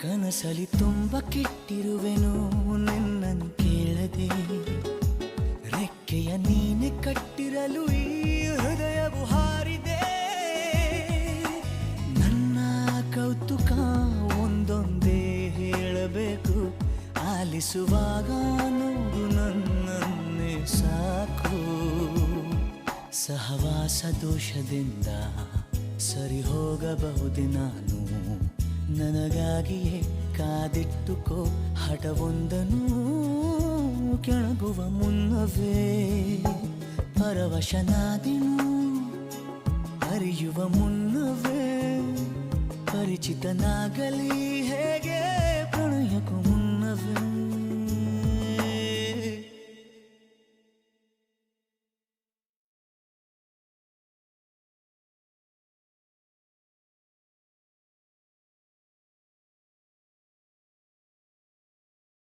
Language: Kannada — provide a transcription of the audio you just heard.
ಕನಸಲಿ ತುಂಬ ಕೆಟ್ಟಿರುವೆನು ನಿನ್ನನ್ನು ಕೇಳದೆ, ರೆಕ್ಕೆಯ ನೀನೆ ಕಟ್ಟಿರಲು ಈ ಹೃದಯವು ಹಾರಿದೆ. ನನ್ನ ಕೌತುಕ ಒಂದೊಂದೇ ಹೇಳಬೇಕು, ಆಲಿಸುವಾಗ ನೋಡು ನನ್ನನ್ನೇ ಸಾಕು. ಸಹವಾಸ ದೋಷದಿಂದ ಸರಿ ಹೋಗಬಹುದೇ ನಾನು, ನನಗಾಗಿಯೇ ಕಾದಿಟ್ಟುಕೋ ಹಠವೊಂದನು. ಕೆಳಗುವ ಮುನ್ನವೇ ಪರವಶನಾದೆನು, ಅರಿಯುವ ಮುನ್ನವೇ ಪರಿಚಿತನಾಗಲಿ ಹೇಗೆ.